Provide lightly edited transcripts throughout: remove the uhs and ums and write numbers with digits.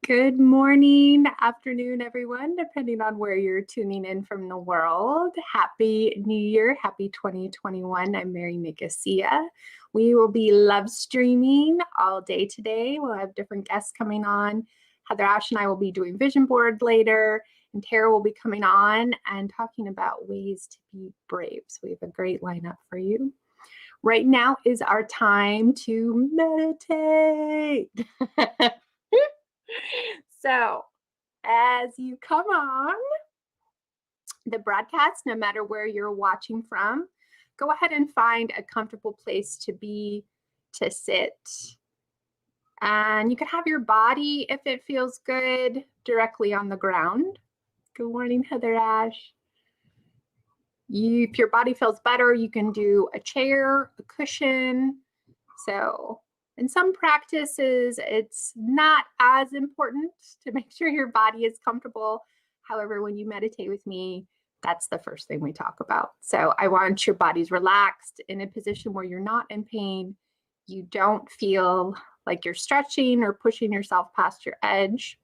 Good morning, afternoon, everyone, depending on where you're tuning in from the world. Happy New Year. Happy 2021. I'm Mary Nicosia. We will be love streaming all day today. We'll have different guests coming on. Heather Ash and I will be doing vision board later, and Tara will be coming on and talking about ways to be brave. So we have a great lineup for you. Right now is our time to meditate. So, as you come on the broadcast, no matter where you're watching from, go ahead and find a comfortable place to be, to sit. And you can have your body, if it feels good, directly on the ground. Good morning, Heather Ash. If your body feels better, you can do a chair, a cushion. So in some practices, it's not as important to make sure your body is comfortable. However, when you meditate with me, that's the first thing we talk about. So I want your body's relaxed in a position where you're not in pain. You don't feel like you're stretching or pushing yourself past your edge.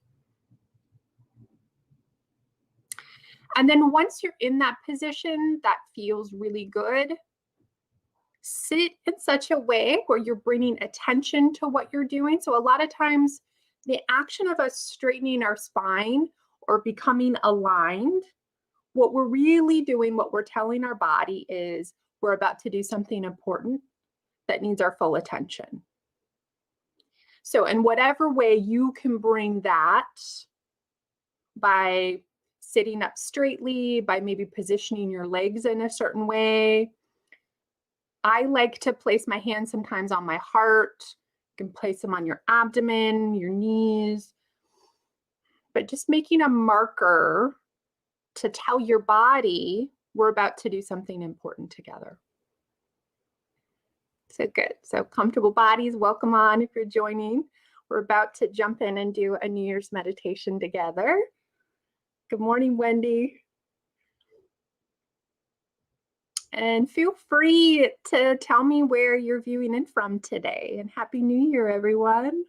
And then once you're in that position that feels really good, sit in such a way where you're bringing attention to what you're doing. So a lot of times the action of us straightening our spine or becoming aligned, what we're really doing, what we're telling our body is we're about to do something important that needs our full attention. So in whatever way you can bring that by sitting up straightly, by maybe positioning your legs in a certain way. I like to place my hands sometimes on my heart. You can place them on your abdomen, your knees, but just making a marker to tell your body we're about to do something important together. So good. So comfortable bodies, welcome on if you're joining. We're about to jump in and do a New Year's meditation together. Good morning, Wendy. And feel free to tell me where you're viewing in from today. And Happy New Year, everyone.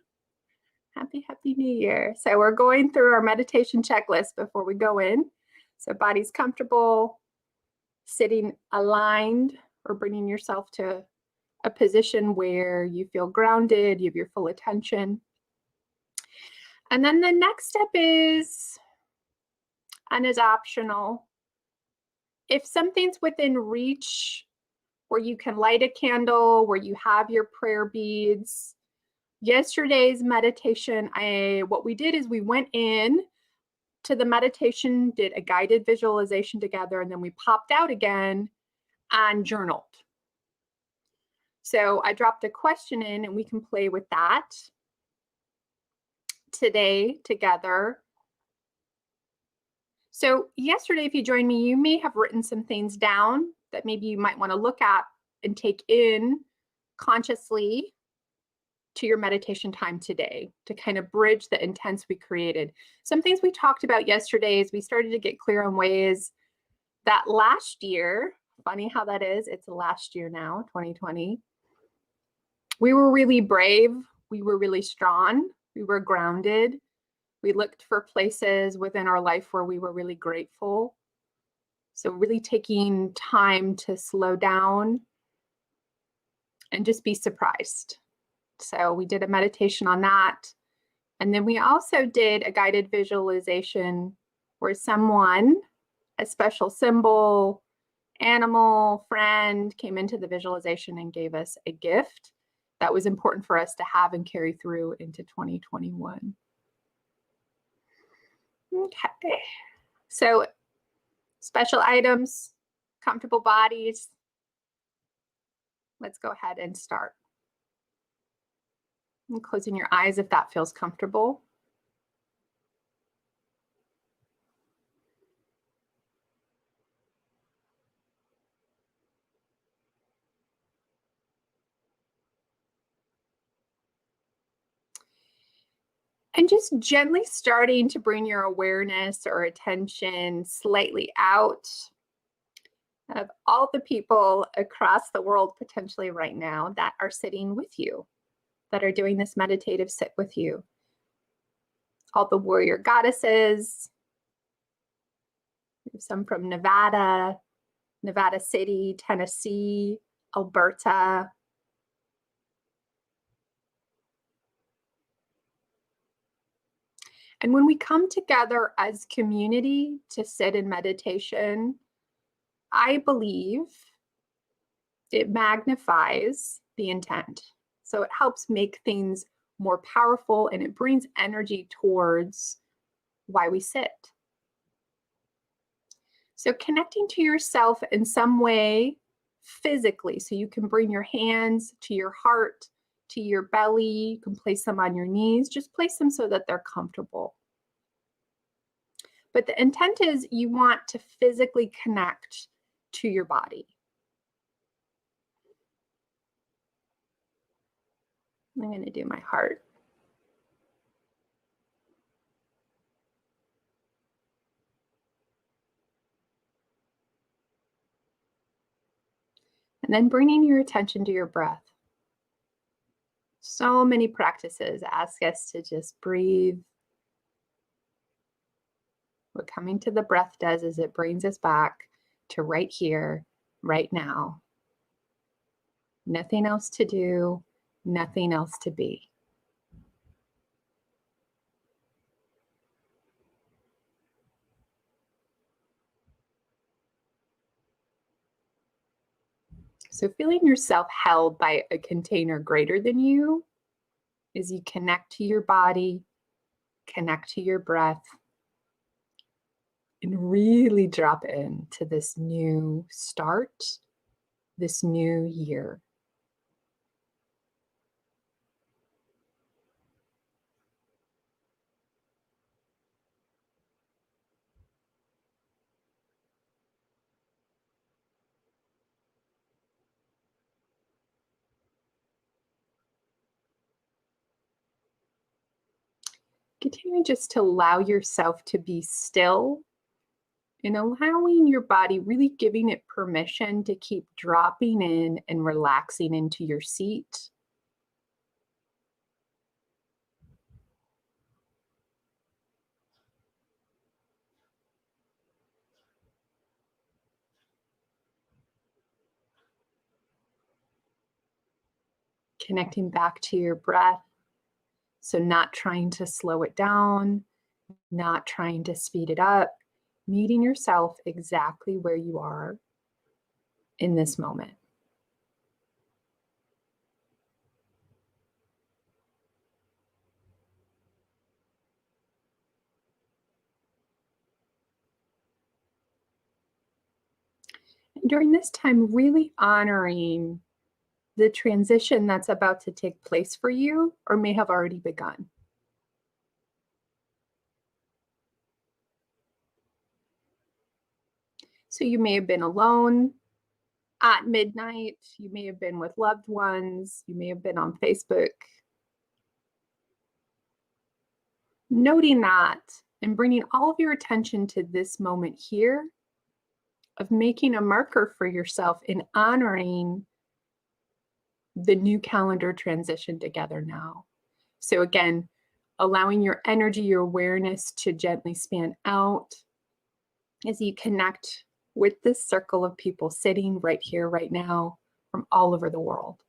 Happy New Year. So we're going through our meditation checklist before we go in. So body's comfortable, sitting aligned, or bringing yourself to a position where you feel grounded, you have your full attention. And then the next step is, and is optional, if something's within reach where you can light a candle, where you have your prayer beads. Yesterday's meditation, what we did is we went in to the meditation, did a guided visualization together, and then we popped out again and journaled. So I dropped a question in and we can play with that today together. So yesterday, if you joined me, you may have written some things down that maybe you might want to look at and take in consciously to your meditation time today to kind of bridge the intents we created. Some things we talked about yesterday is we started to get clear on ways that last year, funny how that is, it's last year now, 2020, we were really brave, we were really strong, we were grounded. We looked for places within our life where we were really grateful. So really taking time to slow down and just be surprised. So we did a meditation on that. And then we also did a guided visualization where someone, a special symbol, animal, friend, came into the visualization and gave us a gift that was important for us to have and carry through into 2021. Okay, so special items, comfortable bodies. Let's go ahead and start. And closing your eyes if that feels comfortable. And just gently starting to bring your awareness or attention slightly out of all the people across the world potentially right now that are sitting with you, that are doing this meditative sit with you. all the warrior goddesses. We have some from Nevada, Nevada City, Tennessee, Alberta. And when we come together as community to sit in meditation, I believe it magnifies the intent. So it helps make things more powerful and it brings energy towards why we sit. So connecting to yourself in some way physically, so you can bring your hands to your heart, to your belly, you can place them on your knees, just place them so that they're comfortable. But the intent is you want to physically connect to your body. I'm going to do my heart. And then bringing your attention to your breath. So many practices ask us to just breathe. What coming to the breath does is it brings us back to right here, right now. Nothing else to do, nothing else to be. So feeling yourself held by a container greater than you as you connect to your body, connect to your breath, and really drop into this new start, this new year. Continuing just to allow yourself to be still and allowing your body, really giving it permission to keep dropping in and relaxing into your seat. Connecting back to your breath. So not trying to slow it down, not trying to speed it up, meeting yourself exactly where you are in this moment. During this time, really honoring the transition that's about to take place for you or may have already begun. So you may have been alone at midnight, you may have been with loved ones, you may have been on Facebook. Noting that and bringing all of your attention to this moment here of making a marker for yourself in honoring the new calendar transition together now. So again, allowing your energy, your awareness to gently span out as you connect with this circle of people sitting right here, right now, from all over the world.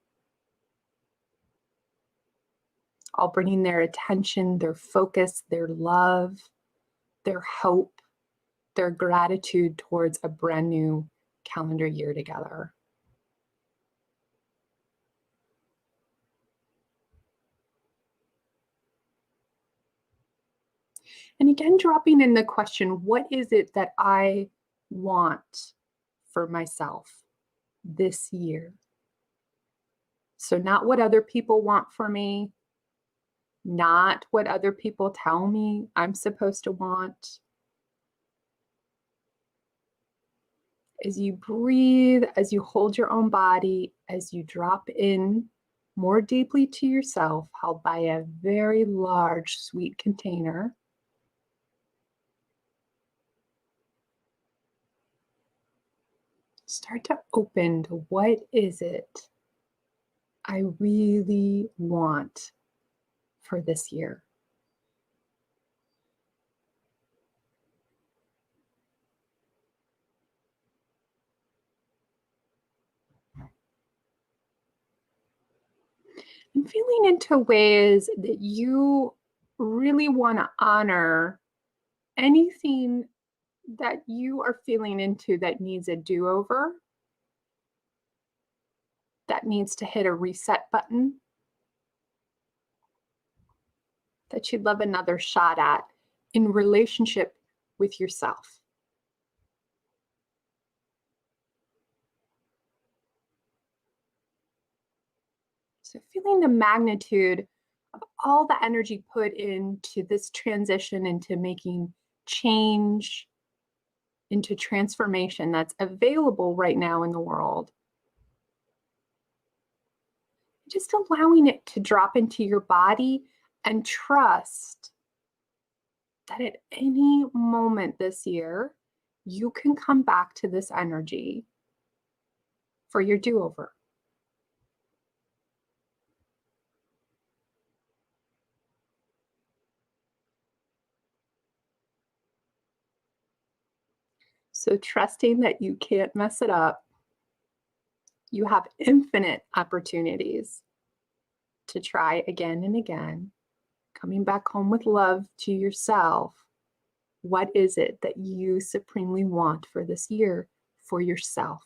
All bringing their attention, their focus, their love, their hope, their gratitude towards a brand new calendar year together. And again, dropping in the question, what is it that I want for myself this year? So not what other people want for me, not what other people tell me I'm supposed to want. As you breathe, as you hold your own body, as you drop in more deeply to yourself, held by a very large, sweet container. Start to open to what is it I really want for this year. And feeling into ways that you really want to honor anything that you are feeling into that needs a do-over, that needs to hit a reset button, that you'd love another shot at in relationship with yourself. So feeling the magnitude of all the energy put into this transition, into making change, into transformation that's available right now in the world. Just allowing it to drop into your body and trust that at any moment this year, you can come back to this energy for your do-over. So trusting that you can't mess it up, you have infinite opportunities to try again and again, coming back home with love to yourself. What is it that you supremely want for this year for yourself?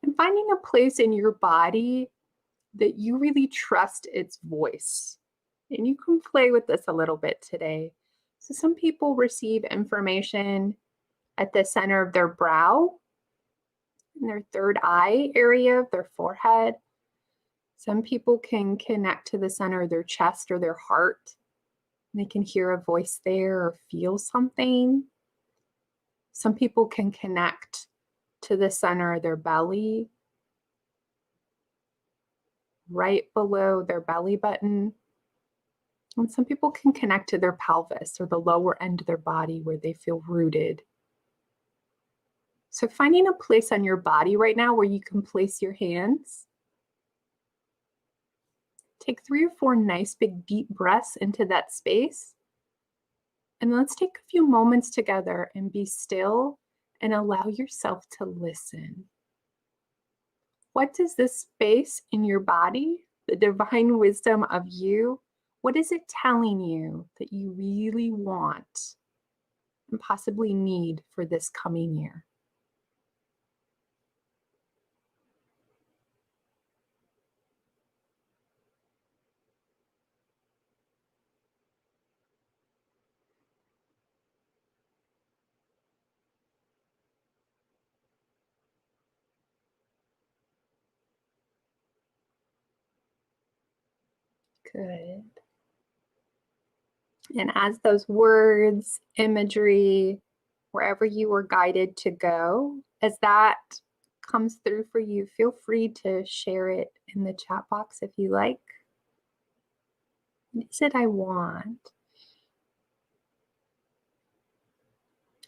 And finding a place in your body that you really trust its voice. And you can play with this a little bit today. So some people receive information at the center of their brow, in their third eye area of their forehead. Some people can connect to the center of their chest or their heart. They can hear a voice there or feel something. Some people can connect to the center of their belly, right below their belly button. And some people can connect to their pelvis or the lower end of their body where they feel rooted. So finding a place on your body right now where you can place your hands. Take 3 or 4 nice big deep breaths into that space. And let's take a few moments together and be still and allow yourself to listen. What does this space in your body, the divine wisdom of you, what is it telling you that you really want and possibly need for this coming year? Good. And as those words, imagery, wherever you were guided to go, as that comes through for you, feel free to share it in the chat box if you like. What is it I want?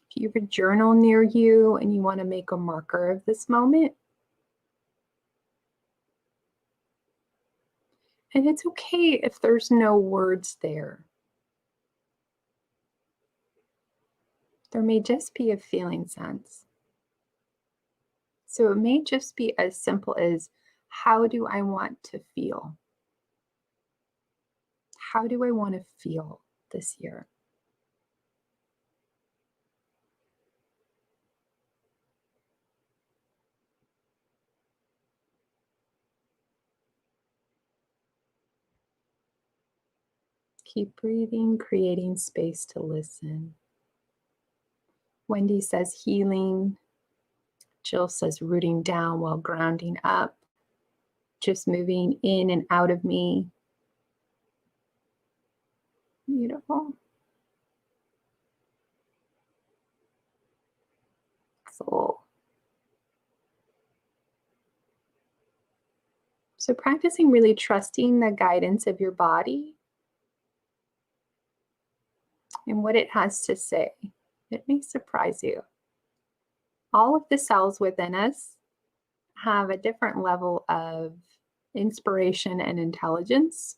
If you have a journal near you and you want to make a marker of this moment, and it's okay if there's no words there. There may just be a feeling sense. So it may just be as simple as, how do I want to feel? How do I want to feel this year? Keep breathing, creating space to listen. Wendy says healing. Jill says rooting down while grounding up. Just moving in and out of me. Beautiful. Soul. So practicing really trusting the guidance of your body and what it has to say. It may surprise you. All of the cells within us have a different level of inspiration and intelligence.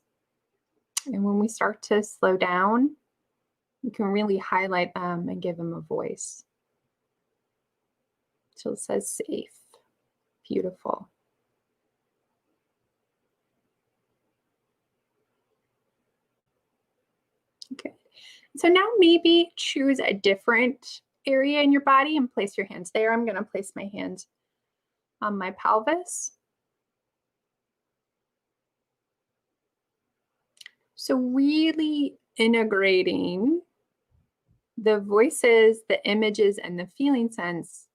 And when we start to slow down, You can really highlight them and give them a voice. So it says safe. Beautiful. Okay. So now maybe choose a different area in your body and place your hands there. I'm going to place my hands on my pelvis. So really integrating the voices, the images, and the feeling sense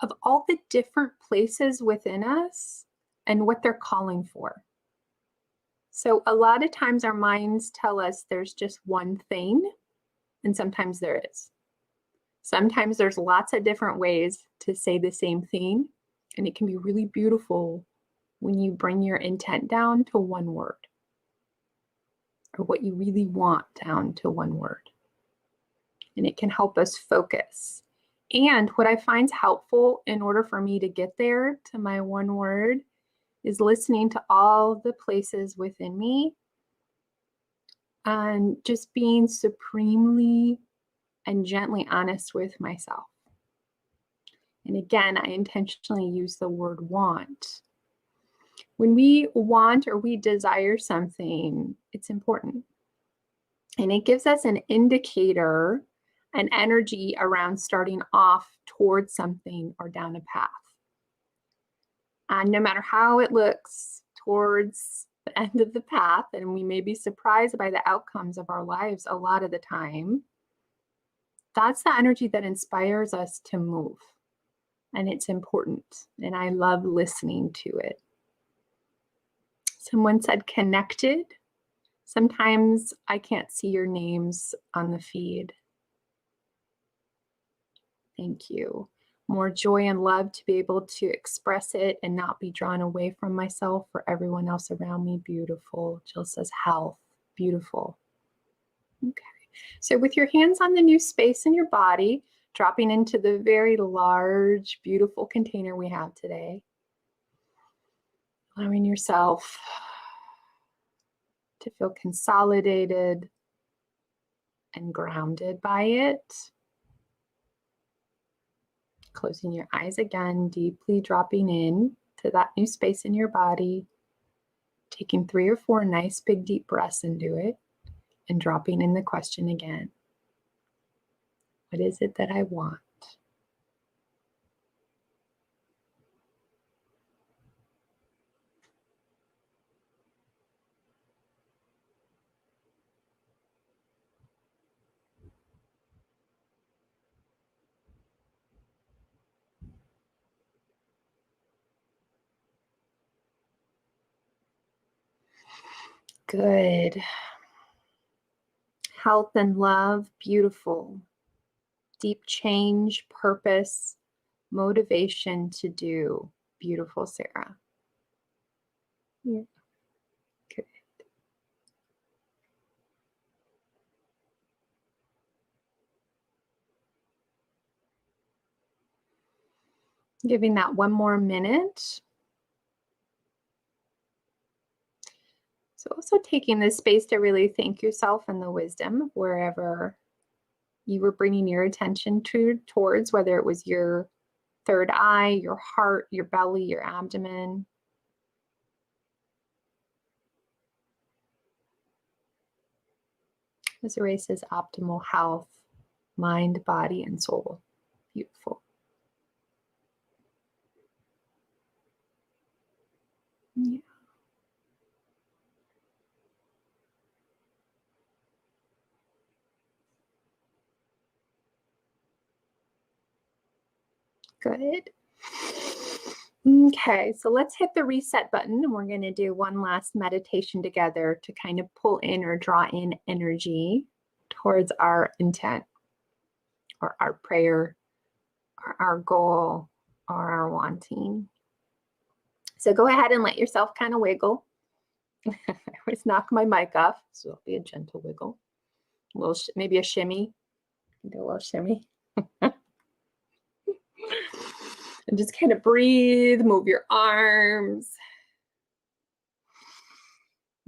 of all the different places within us and what they're calling for. So a lot of times our minds tell us there's just one thing, and sometimes there is. Sometimes there's lots of different ways to say the same thing, and it can be really beautiful when you bring your intent down to one word, or what you really want down to one word. And it can help us focus. And what I find helpful in order for me to get there to my one word is listening to all the places within me and just being supremely and gently honest with myself. And again, I intentionally use the word want. When we want or we desire something, it's important. And it gives us an indicator, an energy around starting off towards something or down a path. And no matter how it looks towards the end of the path, and we may be surprised by the outcomes of our lives a lot of the time, that's the energy that inspires us to move. And it's important. And I love listening to it. Someone said connected. Sometimes I can't see your names on the feed. Thank you. More joy and love to be able to express it and not be drawn away from myself for everyone else around me. Beautiful. Jill says health. Beautiful. Okay. So with your hands on the new space in your body, dropping into the very large, beautiful container we have today, allowing yourself to feel consolidated and grounded by it. Closing your eyes again, deeply dropping in to that new space in your body, taking 3 or 4 nice big deep breaths into it, and dropping in the question again. What is it that I want? Good. Health and love, beautiful. Deep change, purpose, motivation to do. Beautiful, Sarah. Yeah. Good. Giving that one more minute. So also taking this space to really thank yourself and the wisdom of wherever you were bringing your attention towards, whether it was your third eye, your heart, your belly, your abdomen. Desiree says optimal health, mind, body, and soul. Beautiful. Yeah. Good. Okay, so let's hit the reset button and we're going to do one last meditation together to kind of pull in or draw in energy towards our intent or our prayer or our goal or our wanting. So go ahead and let yourself kind of wiggle. I always knock my mic off, so it'll be a gentle wiggle. A little, maybe a shimmy. Do a little shimmy. And just kind of breathe, move your arms.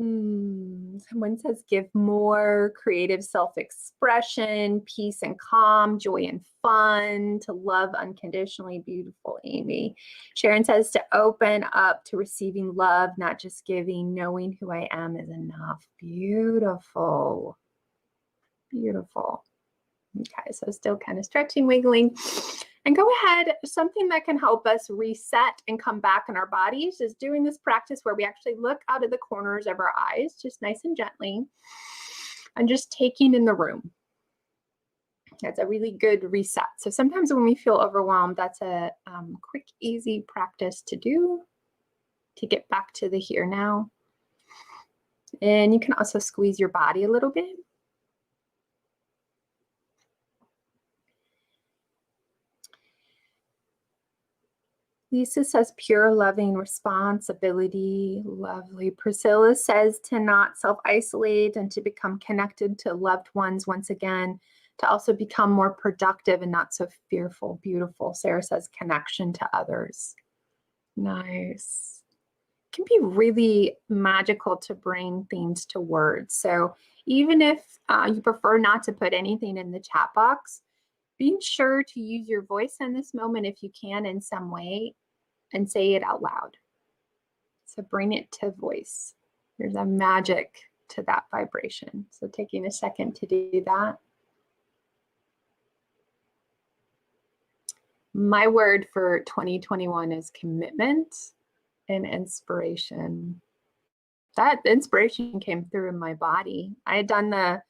Someone says, give more creative self-expression, peace and calm, joy and fun, to love unconditionally. Beautiful, Amy. Sharon says to open up to receiving love, not just giving. Knowing who I am is enough. Beautiful. Beautiful. Okay, so still kind of stretching, wiggling. And go ahead, something that can help us reset and come back in our bodies is doing this practice where we actually look out of the corners of our eyes, just nice and gently, and just taking in the room. That's a really good reset. So sometimes when we feel overwhelmed, that's a quick, easy practice to do to get back to the here now. And you can also squeeze your body a little bit. Lisa says pure loving responsibility. Lovely. Priscilla says to not self-isolate and to become connected to loved ones once again, to also become more productive and not so fearful. Beautiful. Sarah says connection to others. Nice. It can be really magical to bring things to words. So even if you prefer not to put anything in the chat box, being sure to use your voice in this moment if you can in some way and say it out loud. So bring it to voice. There's a magic to that vibration. So taking a second to do that. My word for 2021 is commitment and inspiration. That inspiration came through in my body. I had done the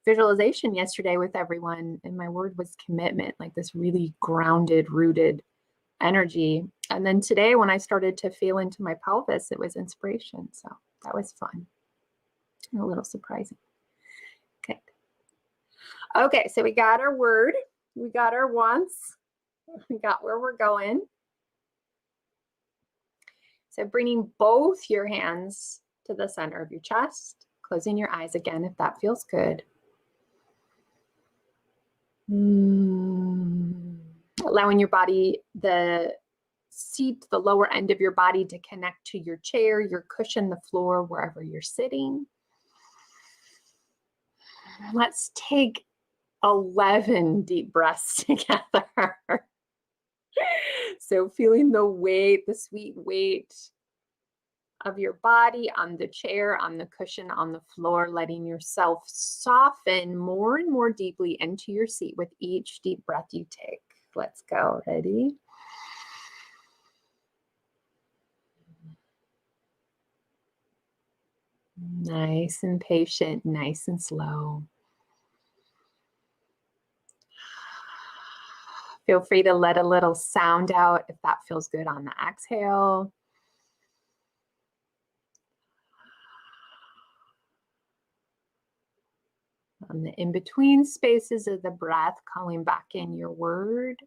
visualization yesterday with everyone, and my word was commitment, like this really grounded, rooted energy. And then today when I started to feel into my pelvis, it was inspiration. So that was fun. A little surprising. Okay. Okay, so we got our word. We got our wants. We got where we're going. So bringing both your hands to the center of your chest, closing your eyes again if that feels good. Allowing your body, the seat, the lower end of your body to connect to your chair, your cushion, the floor, wherever you're sitting. Let's take 11 deep breaths together. So feeling the weight, the sweet weight of your body on the chair, on the cushion, on the floor, letting yourself soften more and more deeply into your seat with each deep breath you take. Let's go. Ready? Nice and patient, nice and slow. Feel free to let a little sound out if that feels good on the exhale. On the in-between spaces of the breath, calling back in your word.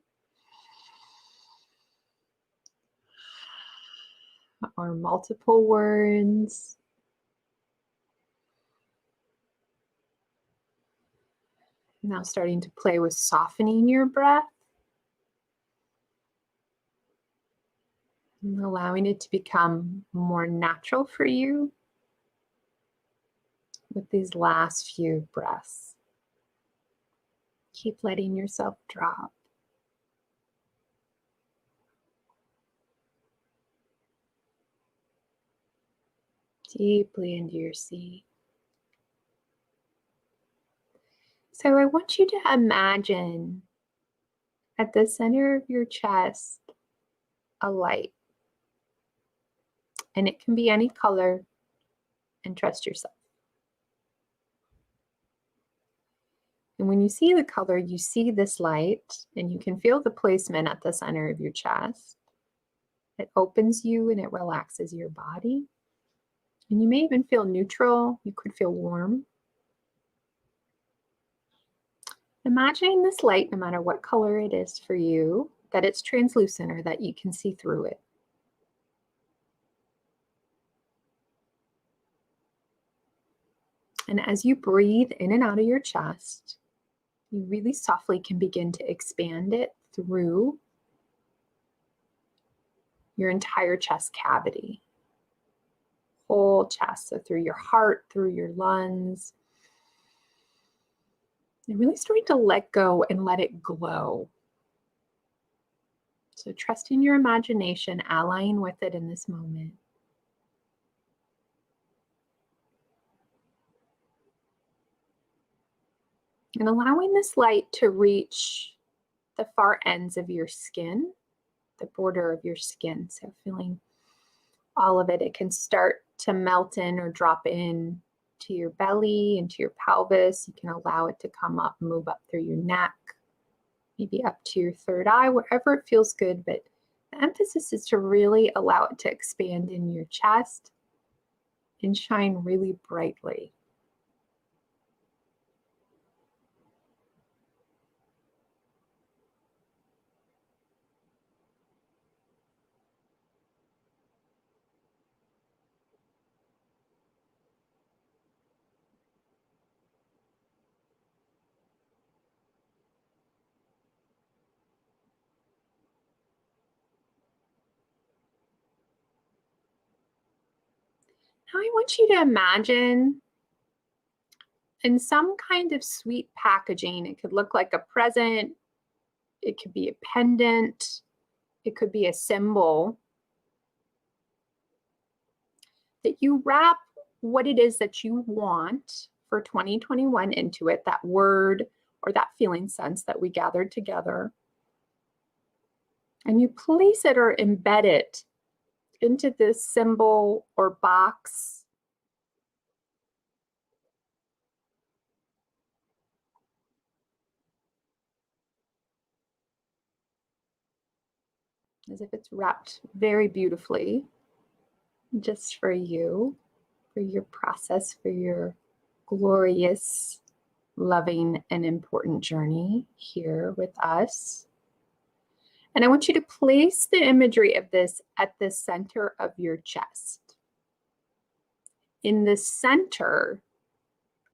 Or multiple words. Now starting to play with softening your breath. And allowing it to become more natural for you with these last few breaths. Keep letting yourself drop. Deeply into your seat. So I want you to imagine at the center of your chest a light. And it can be any color, and trust yourself. And when you see the color, you see this light, and you can feel the placement at the center of your chest. It opens you and it relaxes your body. And you may even feel neutral. You could feel warm. Imagining this light, no matter what color it is for you, that it's translucent or that you can see through it. And as you breathe in and out of your chest, you really softly can begin to expand it through your entire chest cavity. whole chest, so through your heart, through your lungs. And really starting to let go and let it glow. So trusting your imagination, allying with it in this moment. And allowing this light to reach the far ends of your skin, the border of your skin. So feeling all of it. It can start to melt in or drop in to your belly, into your pelvis. You can allow it to come up, move up through your neck, maybe up to your third eye, wherever it feels good. But the emphasis is to really allow it to expand in your chest and shine really brightly. Now I want you to imagine in some kind of sweet packaging. It could look like a present, it could be a pendant, it could be a symbol, that you wrap what it is that you want for 2021 into it, that word or that feeling sense that we gathered together. And you place it or embed it into this symbol or box. As if it's wrapped very beautifully just for you, for your process, for your glorious, loving, and important journey here with us. And I want you to place the imagery of this at the center of your chest. In the center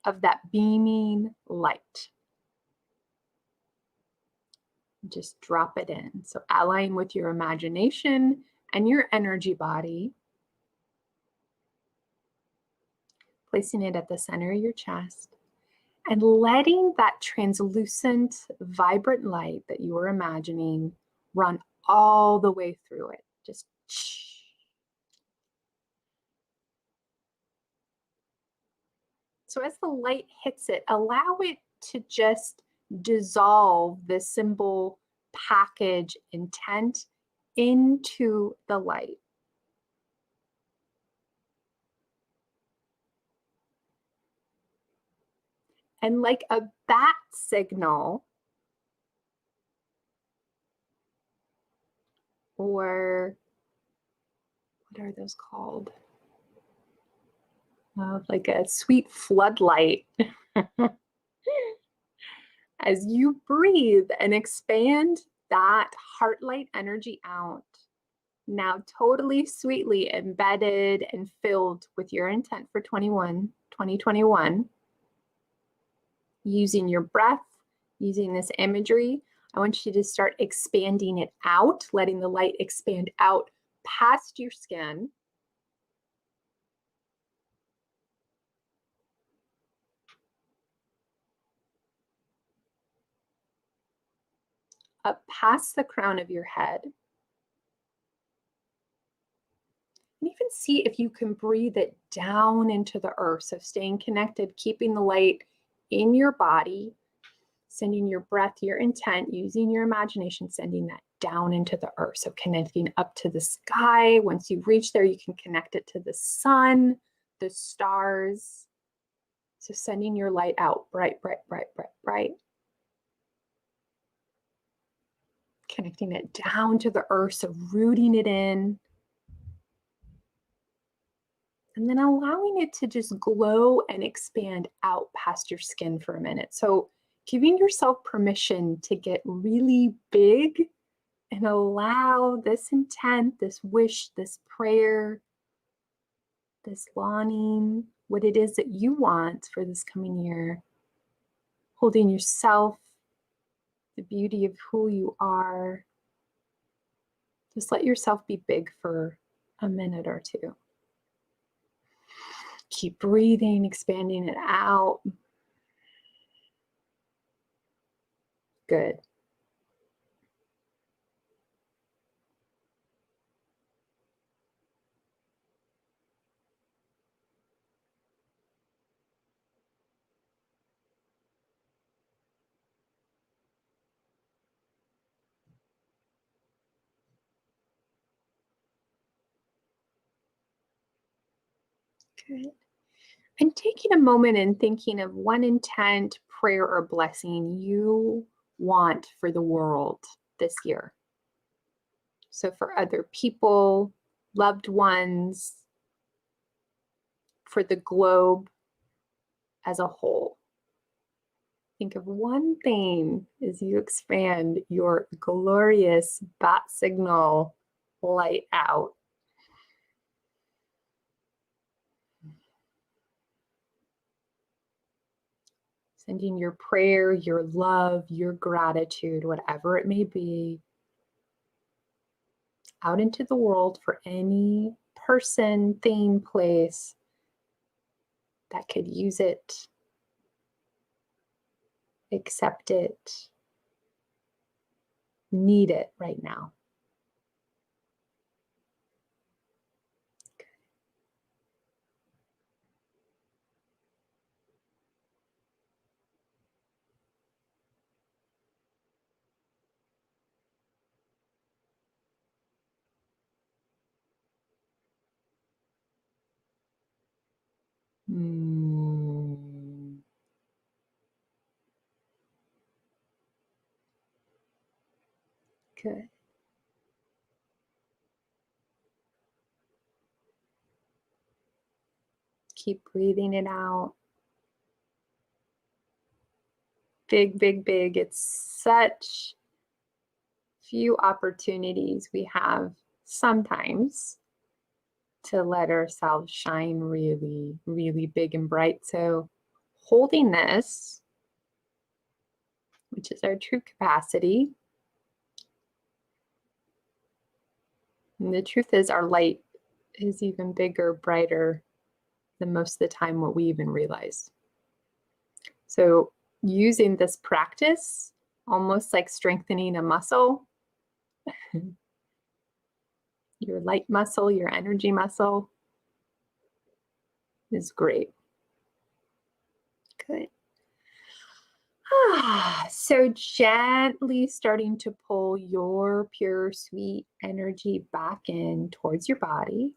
of that beaming light. Just drop it in. So align with your imagination and your energy body. Placing it at the center of your chest and letting that translucent, vibrant light that you are imagining run all the way through it. Just so as the light hits it, allow it to just dissolve the symbol, package, intent into the light. And like a bat signal, or what are those called? Like a sweet floodlight. As you breathe and expand that heart light energy out, now totally sweetly embedded and filled with your intent for 2021, using your breath, using this imagery, I want you to start expanding it out, letting the light expand out past your skin. Up past the crown of your head. And even see if you can breathe it down into the earth. So staying connected, keeping the light in your body, sending your breath, your intent, using your imagination, sending that down into the earth. So connecting up to the sky. Once you reach there, you can connect it to the sun, the stars. So sending your light out bright, bright, bright, bright, bright. Connecting it down to the earth, so rooting it in. And then allowing it to just glow and expand out past your skin for a minute. So giving yourself permission to get really big and allow this intent, this wish, this prayer, this longing, what it is that you want for this coming year, holding yourself, the beauty of who you are. Just let yourself be big for a minute or two. Keep breathing, expanding it out. Good. Good. And taking a moment and thinking of one intent, prayer, or blessing you want for the world this year. So for other people, loved ones, for the globe as a whole. Think of one thing as you expand your glorious bat signal light out. Sending your prayer, your love, your gratitude, whatever it may be, out into the world for any person, thing, place that could use it, accept it, need it right now. Good. Keep breathing it out. Big, big, big. It's such few opportunities we have sometimes to let ourselves shine really, really big and bright. So holding this, which is our true capacity. And the truth is our light is even bigger, brighter than most of the time what we even realize. So using this practice, almost like strengthening a muscle, your light muscle, your energy muscle, is great. Good. So gently starting to pull your pure, sweet energy back in towards your body.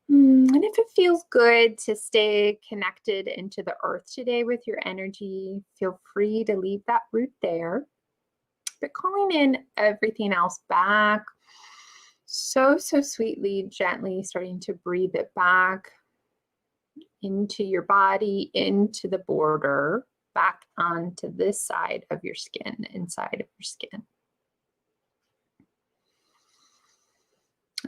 And if it feels good to stay connected into the earth today with your energy, feel free to leave that root there. But calling in everything else back, so sweetly, gently starting to breathe it back into your body, into the border, back onto this side of your skin, inside of your skin.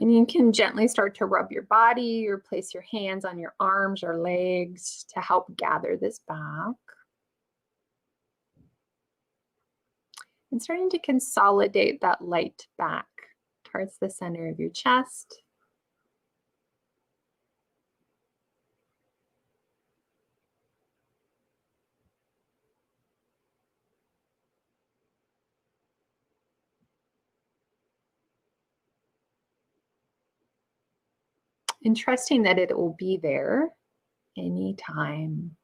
And you can gently start to rub your body or place your hands on your arms or legs to help gather this back. And starting to consolidate that light back towards the center of your chest. And trusting that it will be there anytime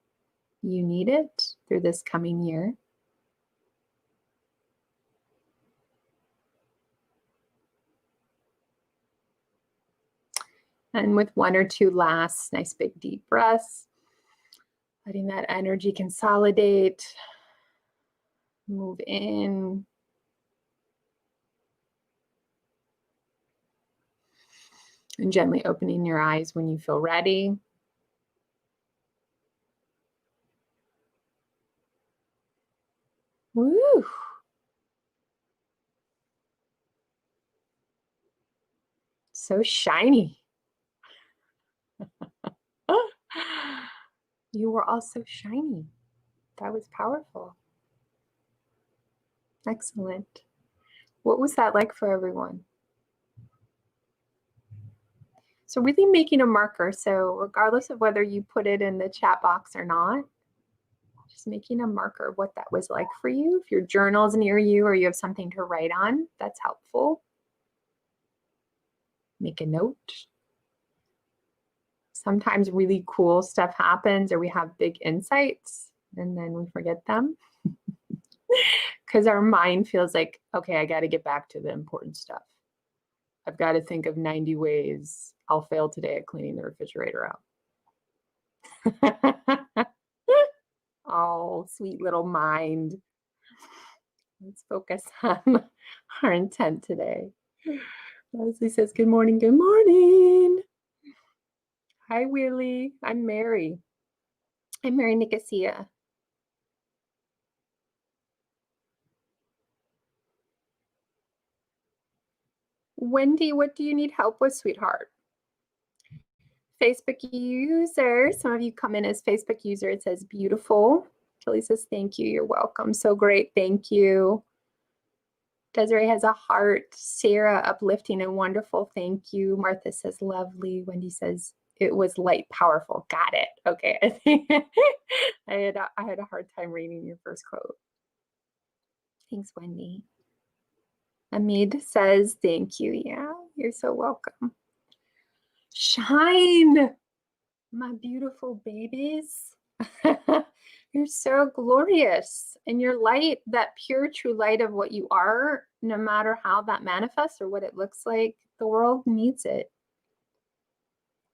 you need it through this coming year. And with one or two last nice big deep breaths, letting that energy consolidate, move in. And gently opening your eyes when you feel ready. Woo! So shiny. You were all so shiny. That was powerful. Excellent. What was that like for everyone? So really making a marker. So regardless of whether you put it in the chat box or not, just making a marker of what that was like for you. If your journal's near you or you have something to write on, that's helpful. Make a note. Sometimes really cool stuff happens or we have big insights and then we forget them because our mind feels like, okay, I got to get back to the important stuff. I've got to think of 90 ways I'll fail today at cleaning the refrigerator out. Oh, sweet little mind. Let's focus on our intent today. Leslie says, good morning, good morning. Hi, Willie. I'm Mary. I'm Mary Nicosia. Wendy, what do you need help with, sweetheart? Facebook user. Some of you come in as Facebook user. It says beautiful. Kelly says, thank you. You're welcome. So great. Thank you. Desiree has a heart. Sarah, uplifting and wonderful. Thank you. Martha says, lovely. Wendy says, it was light, powerful. Got it. Okay. I think I had a hard time reading your first quote. Thanks, Wendy. Hamid says, thank you. Yeah, you're so welcome. Shine, my beautiful babies. You're so glorious. And your light, that pure, true light of what you are, no matter how that manifests or what it looks like, the world needs it.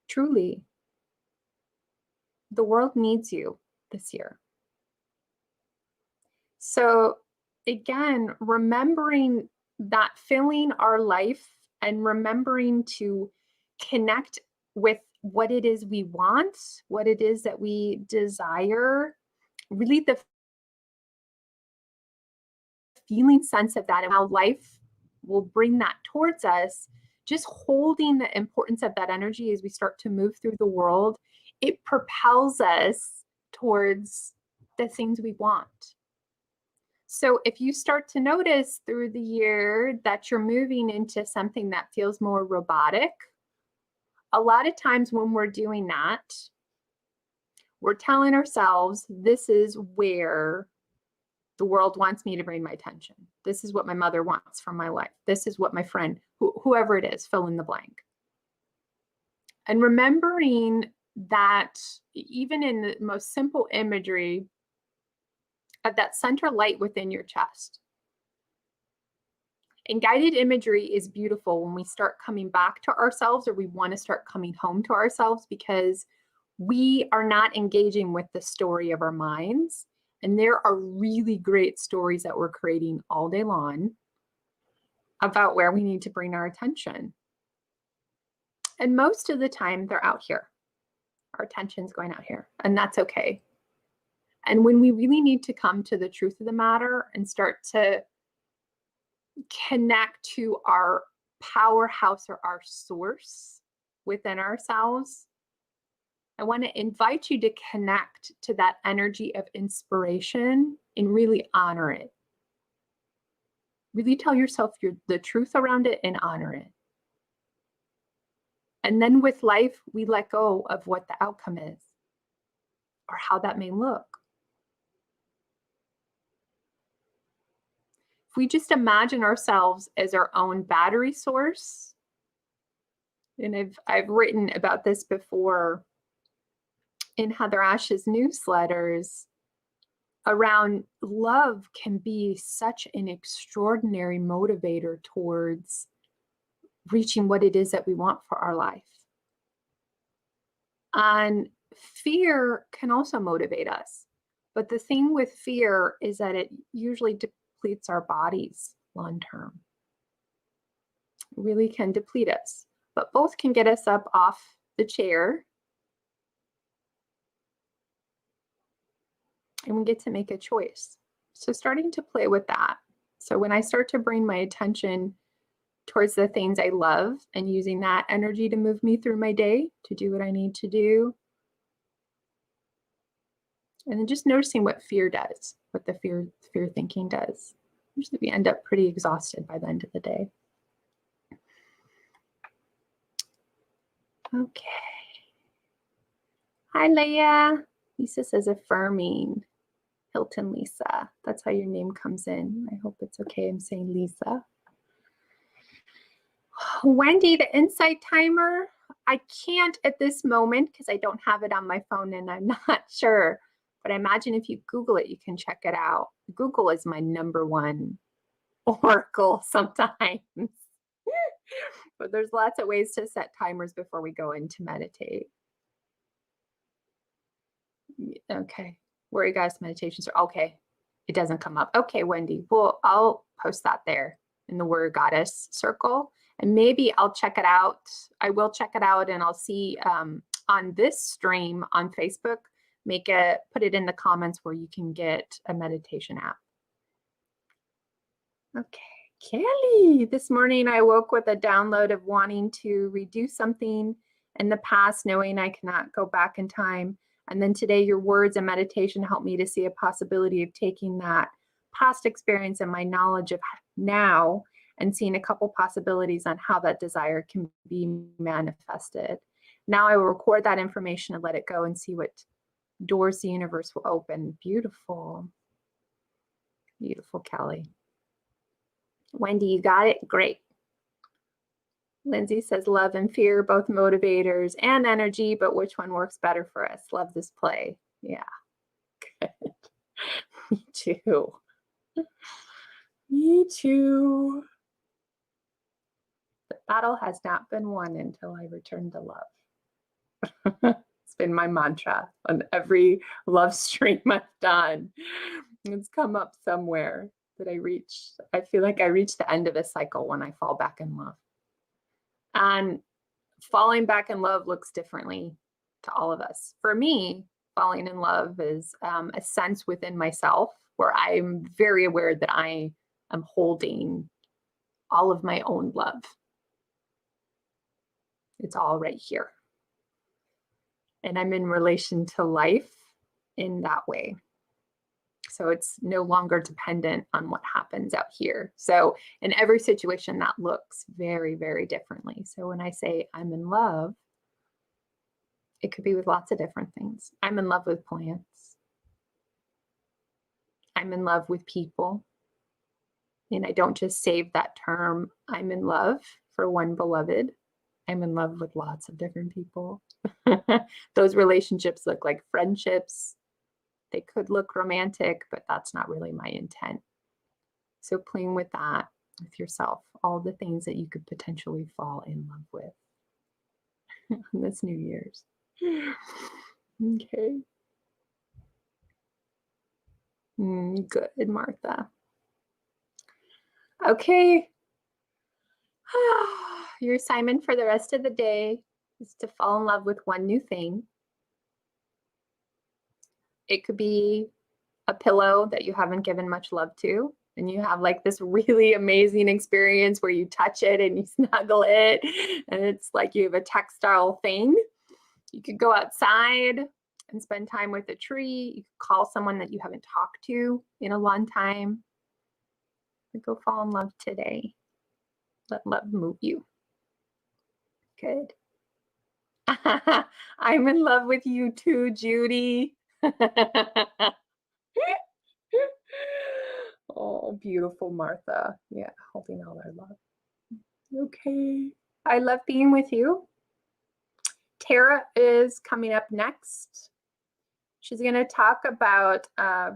Truly. The world needs you this year. So again, remembering that filling our life and remembering to connect with what it is we want, what it is that we desire, really the feeling sense of that and how life will bring that towards us, just holding the importance of that energy as we start to move through the world, it propels us towards the things we want. So if you start to notice through the year that you're moving into something that feels more robotic, a lot of times when we're doing that, we're telling ourselves, this is where the world wants me to bring my attention. This is what my mother wants from my life. This is what my friend, whoever it is, fill in the blank. And remembering that even in the most simple imagery of that center light within your chest. And guided imagery is beautiful when we start coming back to ourselves or we want to start coming home to ourselves because we are not engaging with the story of our minds. And there are really great stories that we're creating all day long about where we need to bring our attention. And most of the time they're out here. Our attention's going out here, and that's okay. And when we really need to come to the truth of the matter and start to connect to our powerhouse or our source within ourselves, I want to invite you to connect to that energy of inspiration and really honor it. Really tell yourself the truth around it and honor it. And then with life, we let go of what the outcome is or how that may look. If we just imagine ourselves as our own battery source, and I've written about this before in Heather Ash's newsletters, around love can be such an extraordinary motivator towards reaching what it is that we want for our life. And fear can also motivate us. But the thing with fear is that it usually depletes our bodies long term. It really can deplete us. But both can get us up off the chair. And we get to make a choice. So starting to play with that. So when I start to bring my attention towards the things I love and using that energy to move me through my day, to do what I need to do. And then just noticing what fear does, what the fear thinking does. Usually we end up pretty exhausted by the end of the day. Okay. Hi, Leah. Lisa says affirming. Hilton Lisa. That's how your name comes in. I hope it's okay. I'm saying Lisa. Wendy, the insight timer. I can't at this moment because I don't have it on my phone and I'm not sure. But I imagine if you Google it, you can check it out. Google is my #1 oracle sometimes. But there's lots of ways to set timers before we go in to meditate. Okay. Where you guys meditations are. Okay. It doesn't come up. Okay, Wendy. Well, I'll post that there in the Warrior Goddess circle. And maybe I'll check it out. I will check it out and I'll see on this stream on Facebook, put it in the comments where you can get a meditation app. Okay. Kelly, this morning I woke with a download of wanting to redo something in the past, knowing I cannot go back in time. And then today your words and meditation helped me to see a possibility of taking that past experience and my knowledge of now and seeing a couple possibilities on how that desire can be manifested. Now I will record that information and let it go and see what doors the universe will open. Beautiful. Beautiful, Kelly. Wendy, you got it? Great. Lindsay says love and fear, both motivators and energy, but which one works better for us? Love this play. Yeah. Good. Me too. Me too. The battle has not been won until I return to love. It's been my mantra on every love stream I've done. It's come up somewhere that I feel like I reach the end of a cycle when I fall back in love. And falling back in love looks differently to all of us. For me, falling in love is a sense within myself where I'm very aware that I am holding all of my own love. It's all right here. And I'm in relation to life in that way. So it's no longer dependent on what happens out here. So in every situation that looks very, very differently. So when I say I'm in love, it could be with lots of different things. I'm in love with plants. I'm in love with people. And I don't just save that term, I'm in love for one beloved. I'm in love with lots of different people. Those relationships look like friendships. They could look romantic, but that's not really my intent. So playing with that, with yourself, all the things that you could potentially fall in love with on this New Year's. Okay. Good, Martha. Okay. Your assignment for the rest of the day is to fall in love with one new thing. It could be a pillow that you haven't given much love to, and you have like this really amazing experience where you touch it and you snuggle it, and it's like you have a textile thing. You could go outside and spend time with a tree. You could call someone that you haven't talked to in a long time. Go fall in love today. Let love move you. Good. I'm in love with you too, Judy. Oh, beautiful Martha. Yeah, holding all our love. Okay. I love being with you. Tara is coming up next. She's going to talk about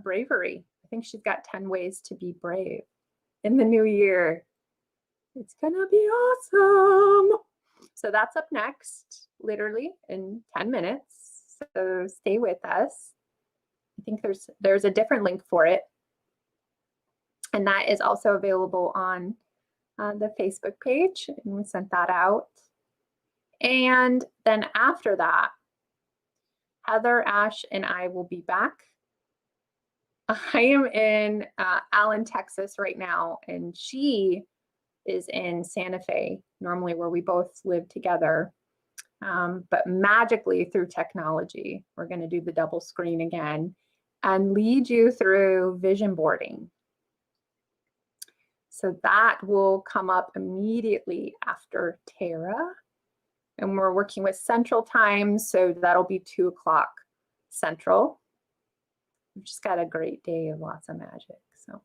bravery. I think she's got 10 ways to be brave in the new year. It's going to be awesome. So that's up next, literally in 10 minutes. So stay with us. I think there's a different link for it. And that is also available on the Facebook page. And we sent that out. And then after that, Heather, Ash, and I will be back. I am in Allen, Texas right now, and she is in Santa Fe, normally where we both live together. But magically through technology, we're going to do the double screen again and lead you through vision boarding. So that will come up immediately after Tara. And we're working with Central Time, so that'll be 2 o'clock Central. We've just got a great day of lots of magic. So,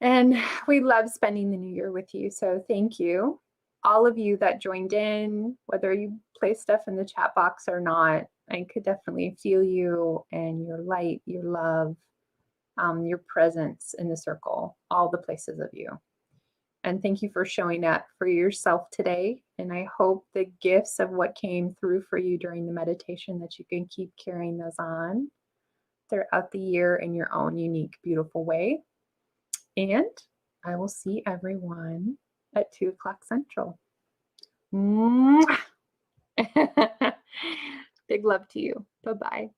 and we love spending the new year with you. So thank you. All of you that joined in, whether you place stuff in the chat box or not, I could definitely feel you and your light, your love, your presence in the circle, all the places of you. And thank you for showing up for yourself today. And I hope the gifts of what came through for you during the meditation, that you can keep carrying those on throughout the year in your own unique, beautiful way. And I will see everyone at 2 o'clock Central. Big love to you. Bye-bye.